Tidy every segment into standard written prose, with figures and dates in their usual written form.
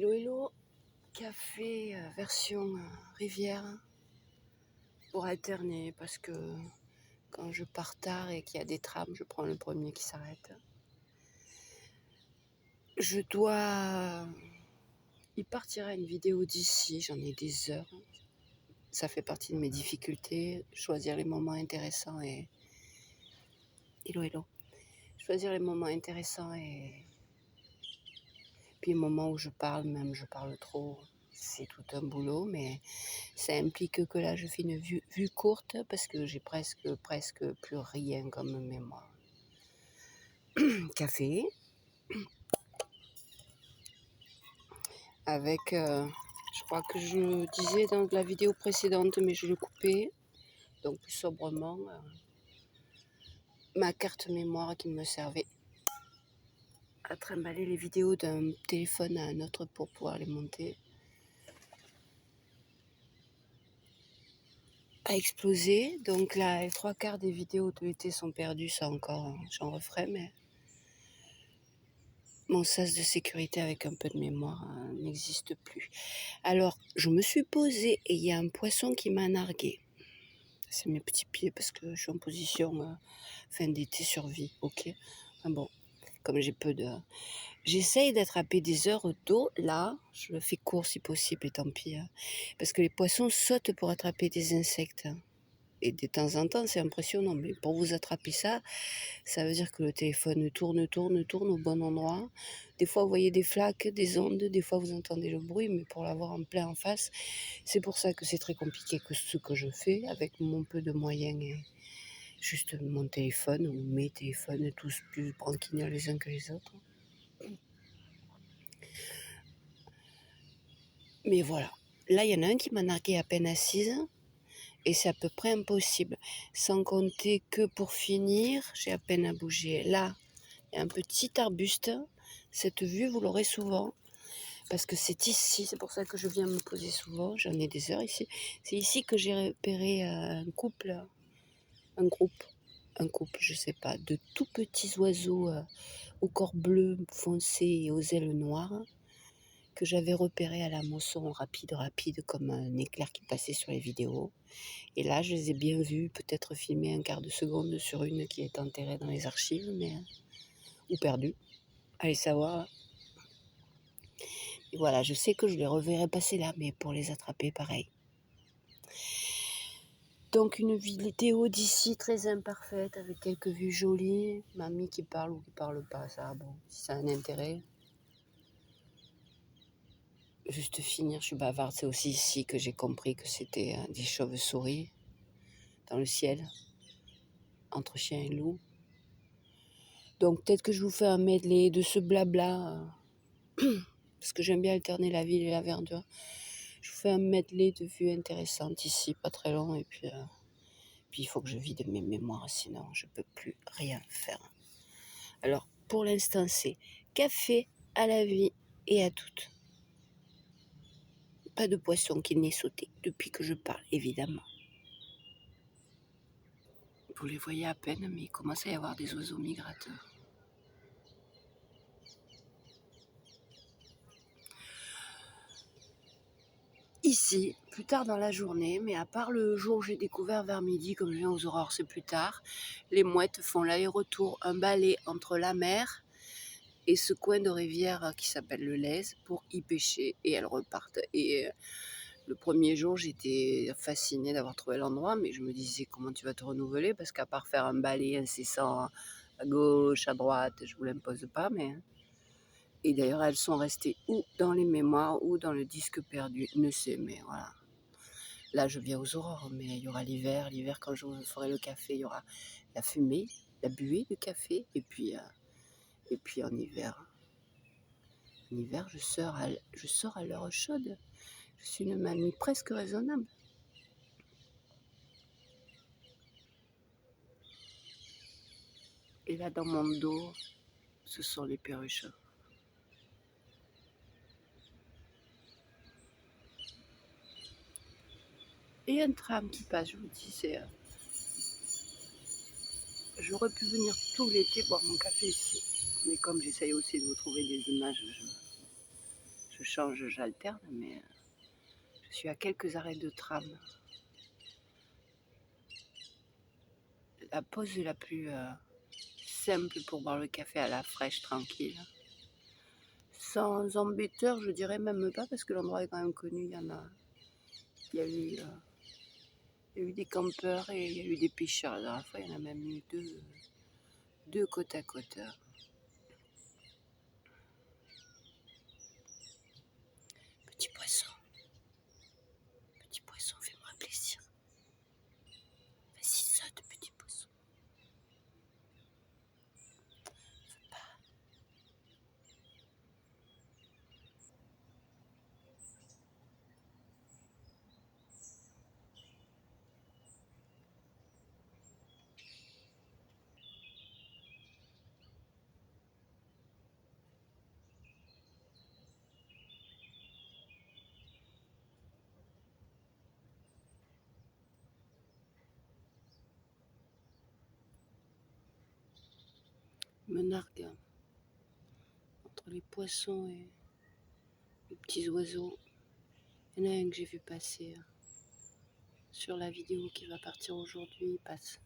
Hello hello, café version rivière pour alterner parce que quand je pars tard et qu'il y a des trams, je prends le premier qui s'arrête. Je dois y partir à une vidéo d'ici, j'en ai des heures. Ça fait partie de mes difficultés, choisir les moments intéressants et... Hello hello. Choisir les moments intéressants et... Puis les moments où je parle trop. C'est tout un boulot, mais ça implique que là, je fais une vue courte parce que j'ai presque plus rien comme mémoire. Café avec, je crois que je disais dans la vidéo précédente, mais je l'ai coupé, donc plus sobrement, ma carte mémoire qui me servait à trimballer les vidéos d'un téléphone à un autre pour pouvoir les monter. A explosé, donc là les 3/4 des vidéos de l'été sont perdues, ça encore j'en referai, mais mon sas de sécurité avec un peu de mémoire n'existe plus. Alors je me suis posée et il y a un poisson qui m'a nargué. C'est mes petits pieds parce que je suis en position fin d'été survie, ok. Enfin bon, comme j'ai peu de... J'essaye d'attraper des heures d'eau, là, je le fais court si possible et tant pis. Parce que les poissons sautent pour attraper des insectes. Et de temps en temps, c'est impressionnant. Mais pour vous attraper ça, ça veut dire que le téléphone tourne au bon endroit. Des fois, vous voyez des flaques, des ondes. Des fois, vous entendez le bruit. Mais pour l'avoir en plein en face, c'est pour ça que c'est très compliqué que ce que je fais avec mon peu de moyens et juste mon téléphone ou mes téléphones, tous plus branquignoles les uns que les autres. Mais voilà. Là, il y en a un qui m'a nargué à peine assise. Et c'est à peu près impossible. Sans compter que pour finir, j'ai à peine à bouger. Là, il y a un petit arbuste. Cette vue, vous l'aurez souvent. Parce que c'est ici, c'est pour ça que je viens me poser souvent. J'en ai des heures ici. C'est ici que j'ai repéré un groupe, je sais pas, de tout petits oiseaux au corps bleu foncé et aux ailes noires, que j'avais repéré à la moisson rapide, comme un éclair qui passait sur les vidéos. Et là, je les ai bien vus, peut-être filmés un quart de seconde sur une qui est enterrée dans les archives, mais ou perdue. Allez savoir. Et voilà, je sais que je les reverrai passer là, mais pour les attraper, pareil. Donc une vidéo d'ici très imparfaite, avec quelques vues jolies. Mamie qui parle ou qui parle pas, ça, bon, si ça a un intérêt. Juste finir, je suis bavarde, c'est aussi ici que j'ai compris que c'était des chauves-souris dans le ciel, entre chien et loup. Donc peut-être que je vous fais un medley de ce blabla, parce que j'aime bien alterner la ville et la verdure. Je vous fais un medley de vues intéressantes ici, pas très long, et puis il faut que je vide mes mémoires, sinon je peux plus rien faire. Alors pour l'instant c'est café à la vie et à toutes. Pas de poisson qui n'ait sauté depuis que je parle, évidemment. Vous les voyez à peine, mais il commence à y avoir des oiseaux migrateurs. Ici, plus tard dans la journée, mais à part le jour où j'ai découvert vers midi, comme je viens aux aurores, c'est plus tard, les mouettes font l'aller-retour, un balai entre la mer et ce coin de rivière qui s'appelle le Lez pour y pêcher, et elles repartent. Et le premier jour, j'étais fascinée d'avoir trouvé l'endroit, mais je me disais comment tu vas te renouveler, parce qu'à part faire un balai incessant à gauche, à droite, je vous l'impose pas, mais... Et d'ailleurs, elles sont restées ou dans les mémoires ou dans le disque perdu, ne sais, mais voilà. Là, je viens aux aurores, mais il y aura l'hiver. L'hiver, quand je ferai le café, il y aura la fumée, la buée du café, et puis en hiver. En hiver, je sors à l'heure chaude. Je suis une mamie presque raisonnable. Et là, dans mon dos, ce sont les perruches. Et un tram qui passe, je vous dis, c'est... J'aurais pu venir tout l'été boire mon café ici. Mais comme j'essaye aussi de vous trouver des images, Je change, j'alterne, mais je suis à quelques arrêts de tram. La pause la plus simple pour boire le café à la fraîche, tranquille. Sans embêteur, je dirais même pas, parce que l'endroit est quand même connu. Il y a eu des campeurs et il y a eu des pêcheurs. La dernière fois, il y en a même eu deux côte à côte. Petit poisson, fais-moi plaisir. Vas-y, saute, petit poisson. Il me nargue entre les poissons et les petits oiseaux. Il y en a un que j'ai vu passer sur la vidéo qui va partir aujourd'hui. Il passe.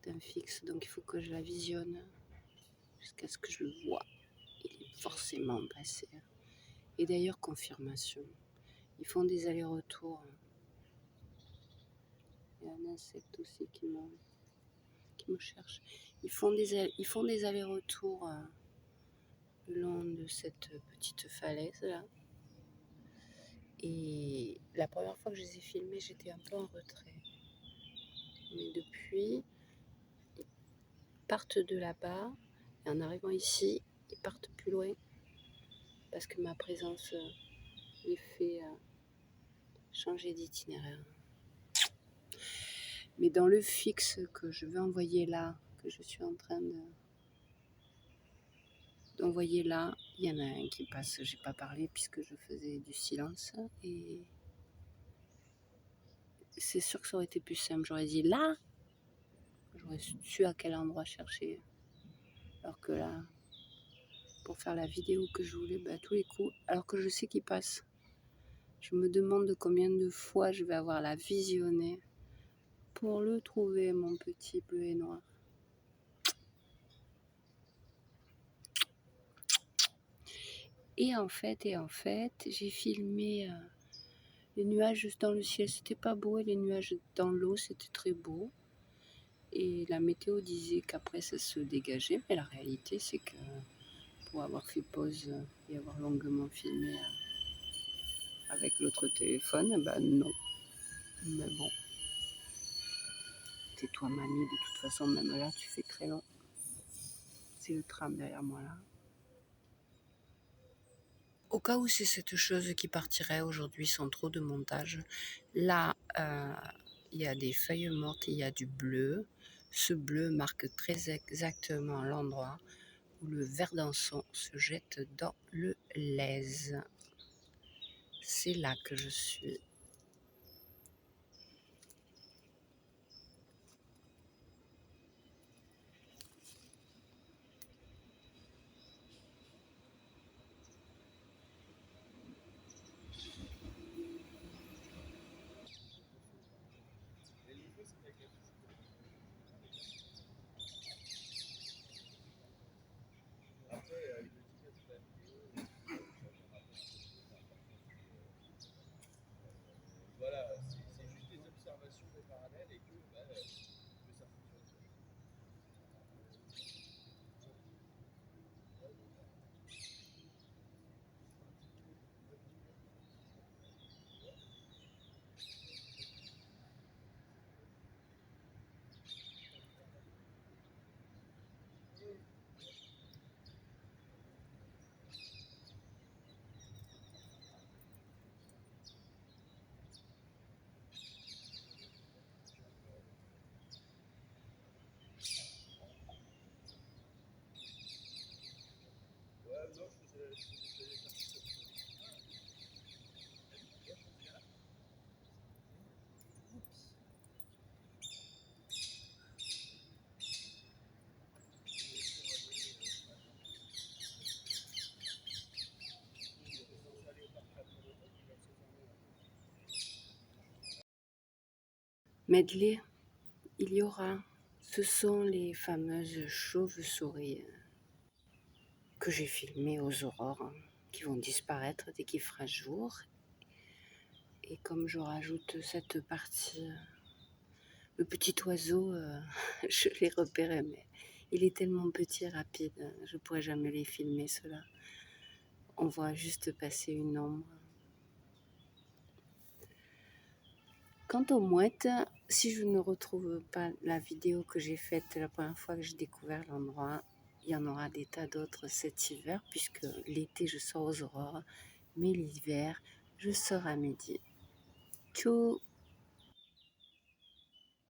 C'est un fixe, donc il faut que je la visionne jusqu'à ce que je le voie. Il est forcément passé. Et d'ailleurs, confirmation. Ils font des allers-retours. Il y a un insecte aussi qui me cherche. Ils font des allers-retours le long de cette petite falaise là. Et la première fois que je les ai filmés, j'étais un peu en retrait. Mais depuis, ils partent de là-bas. Et en arrivant ici, ils partent plus loin. Parce que ma présence les fait changer d'itinéraire. Mais dans le fixe que je vais envoyer là, que je suis en train d'envoyer là, il y en a un qui passe. J'ai pas parlé puisque je faisais du silence. Et c'est sûr que ça aurait été plus simple. J'aurais dit là, j'aurais su à quel endroit chercher. Alors que là, pour faire la vidéo que je voulais, à tous les coups, alors que je sais qu'il passe, je me demande combien de fois je vais avoir la visionner pour le trouver, mon petit bleu et noir. Et en fait, j'ai filmé les nuages dans le ciel, c'était pas beau, et les nuages dans l'eau, c'était très beau. Et la météo disait qu'après ça se dégageait, mais la réalité c'est que pour avoir fait pause et avoir longuement filmé avec l'autre téléphone, non. Mais bon, tais-toi mamie, de toute façon même là tu fais très long. C'est le tram derrière moi là. Au cas où c'est cette chose qui partirait aujourd'hui sans trop de montage, là il y a des feuilles mortes et il y a du bleu. Ce bleu marque très exactement l'endroit où le verdançon se jette dans le Lèze. C'est là que je suis. medley, il y aura. Ce sont les fameuses chauves-souris que j'ai filmées aux aurores, qui vont disparaître dès qu'il fera jour. Et comme je rajoute cette partie, le petit oiseau, je l'ai repéré, mais il est tellement petit et rapide, je ne pourrais jamais les filmer, ceux-là. On voit juste passer une ombre. Quant aux mouettes, si je ne retrouve pas la vidéo que j'ai faite la première fois que j'ai découvert l'endroit, il y en aura des tas d'autres cet hiver, puisque l'été je sors aux aurores, mais l'hiver je sors à midi. Tchou!